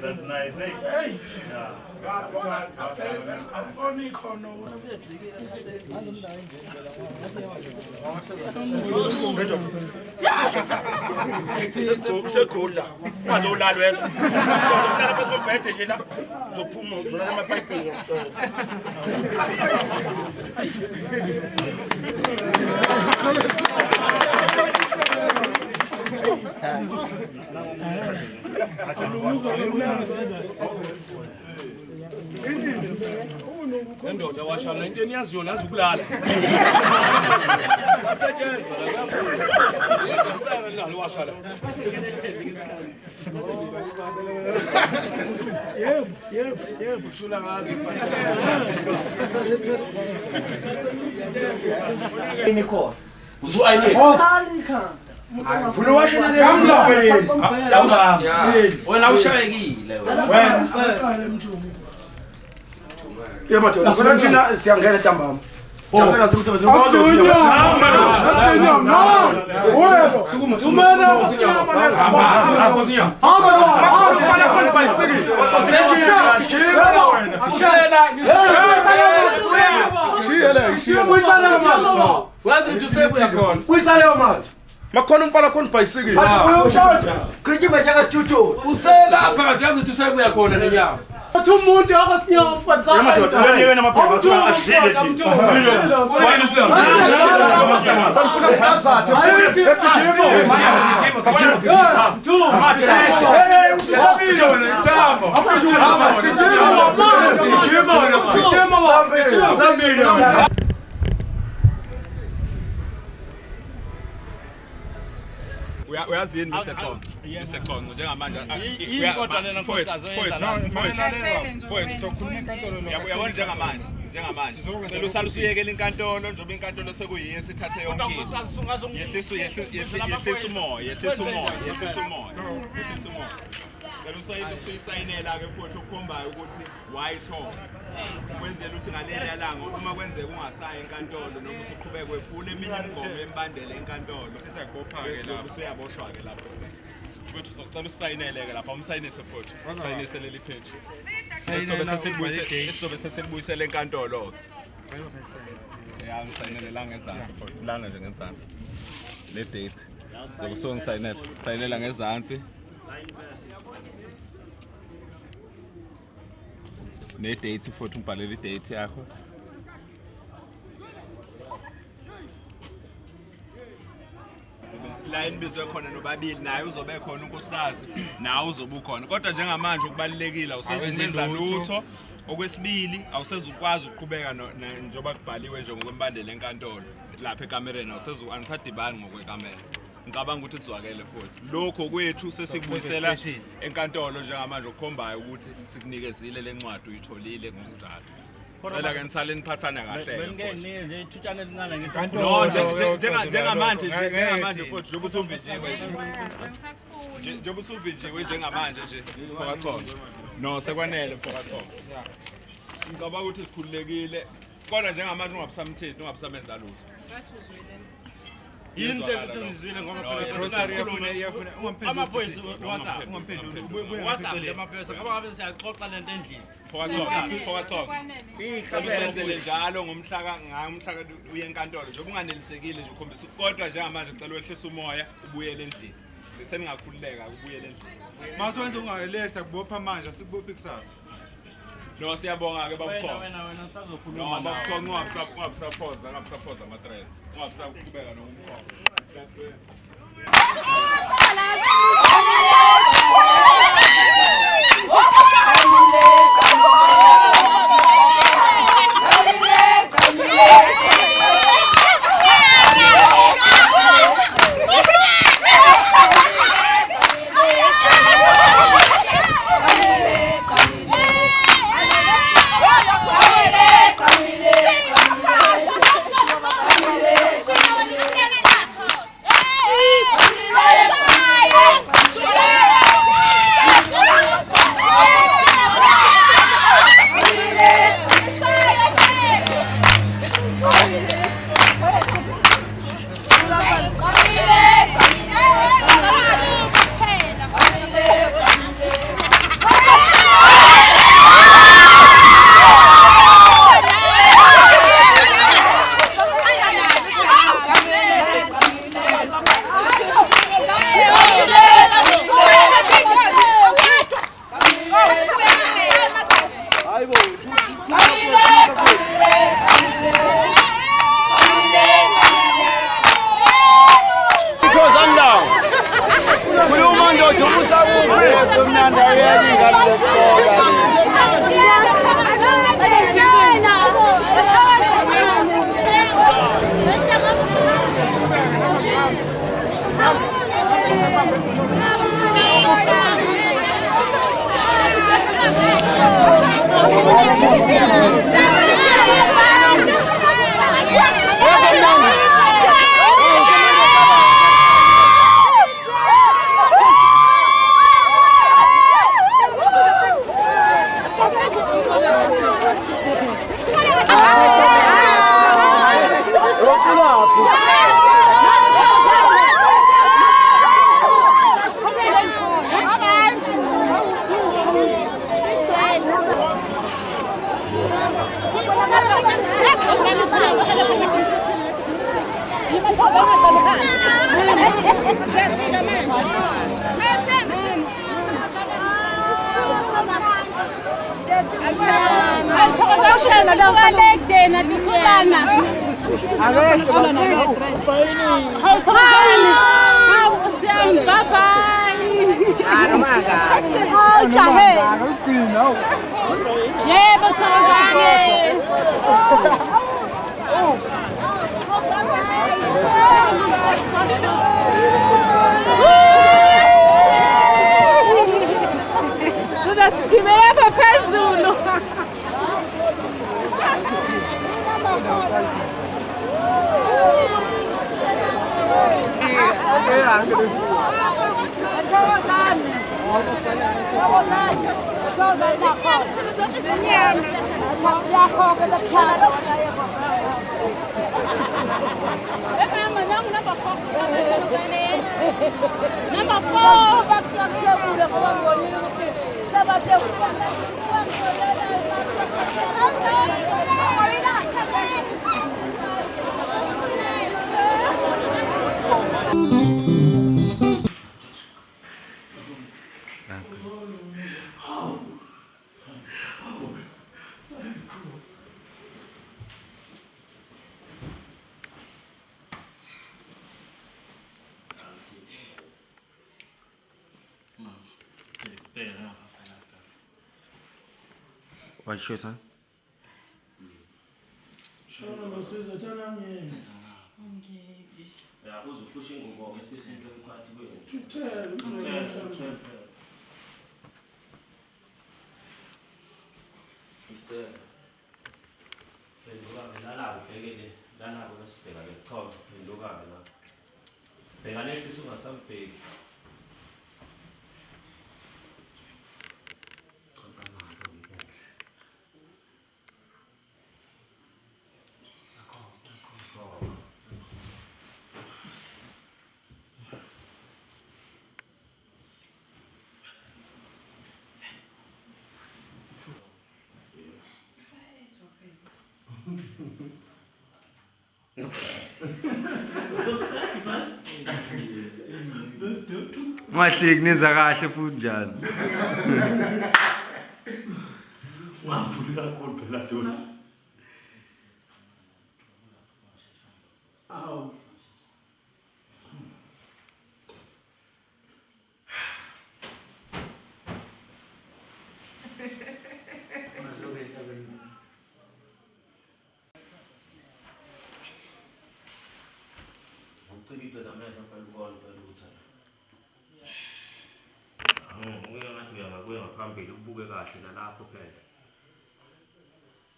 That's nice. Hey. Yeah. Ndoda washala into eniyaziyo nazi ukulala. Washala. Yebo, usula ngazi. Wena ushayekile yebo ndoda khona thina siyangena ntambama siyangena simsebenzi makhona umfana khona ibhayisikili kujima chaka studio usela phakathi yazi ukuthi usebuya khona nenyama Uthi umuntu akasinyawo mfana yamadoda wena namaphepha asidlile thina sanifuna sikazathe uyazini Mr. Khongo Mr. Khongo njengamanje inkodwa lena nkosikazi yabona njengamanje cela usale usuyekela inkantolo njengoba inkantolo sekuyiyo sithathe yonke into yehlisa umoya cela usuyisayinela ke futhi ukukhombayo ukuthi wayithola kwenzela ukuthi ngaleli langa uma kwenzeka ungasayi enkantolo noma usuqhubeka wephula eminye imigomo embandela enkantolo sisakubopha-ke lapho usuyaboshwa-ke lapho futhi socela usayinele-ke lapha umsayinise futhi usayinise leli page sizobe sesilibuyisele enkantolo-ke ya ngisayinele la ngezansi futhi lana nje ngezansi le date zobe songisayinela ngezansi ne-date futhi ngibhalele i-date yakho la inibizwe khona nobabili naye uzobe khona unkosikazi nawe uzobe ukhona kodwa njengamanje ukubalulekile awusezumenza lutho okwesibili awusezukwazi ukuqhubeka njengoba kubhaliwe nje ngokwembandela enkantolo lapha ekamereni anisadibani ngokwekamera ngicabanga ukuthi kuzwakele futhi lokho kwethu sesikubuyisela enkantolo njengamanje ukukhombayo ukuthi sikunikezile lencwadi uyitholile ngokunjalo cela ke nisale niphathana kahle njengamanje futhi njengoba usuvinjiwe njengamanje nje Thokozani no sekwanele Thokozani ngicabanga ukuthi sikhululekile kodwa njengamanje ungabusamthetho ungabusamenza lutho yini into ngizwile ngoba amaphoyisa WhatsApp amaphoyisa ngoba ngabe siyaxoxa lento endlini Thokozani isenzele njalo ngomhla uye enkantolo njengoba unganelisekile nje ukhombisa kodwa njengamanje ucela wehlisa umoya ubuyele endlini seningakhululeka ubuyele endlini masowenza ungalesa kubopha manje sikubopha ikusasa no siyabonga ke babukhona wena usazokhuluma no babukhona ungabusaphoza ama-thread ungabusaqhubeka nokumkhona What you son? Mahleki nenza kahle futhi njalo. Ngavula kakhulu phela dona. Awu. Ucikile namehlo phela ukona phela uthana. Ngathi uyangakuya ngaphambili ubuke kahle nalapho phela.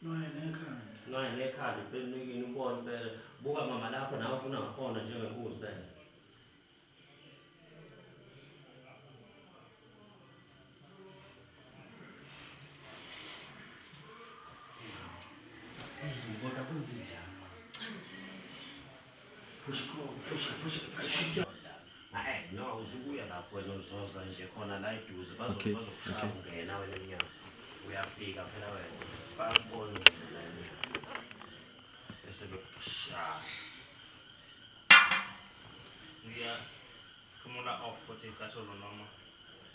Noye nekhanda phela ubone phela buka mama lapho nawe ufuna ngakhona njengenkunzi phela. Ngibona kunzima njalo. Push. Hayi, no, uzubuya lapho wena uzoza nje khona la eduze bazokushaya ungena wena emnyango. Uyafika phela wena. Bayabona la emnyango. Bese bekushaya. Yeah. Come on off for take that on mama.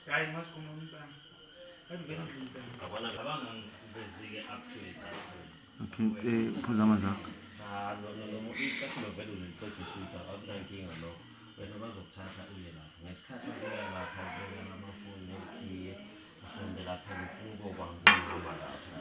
Hayi masikhuluma umntana. Ayibeni umntana. Abona cabanga ngibezike up to it. Okay, phuzama zakho. No, icathi novela uliqedisisa akunankinga lo. Wena bazokuthatha uye lapho. Ngesikhathi uya lapha ubeka amafoni nekhiye usondela phela ufuna ukokwanguza lapha.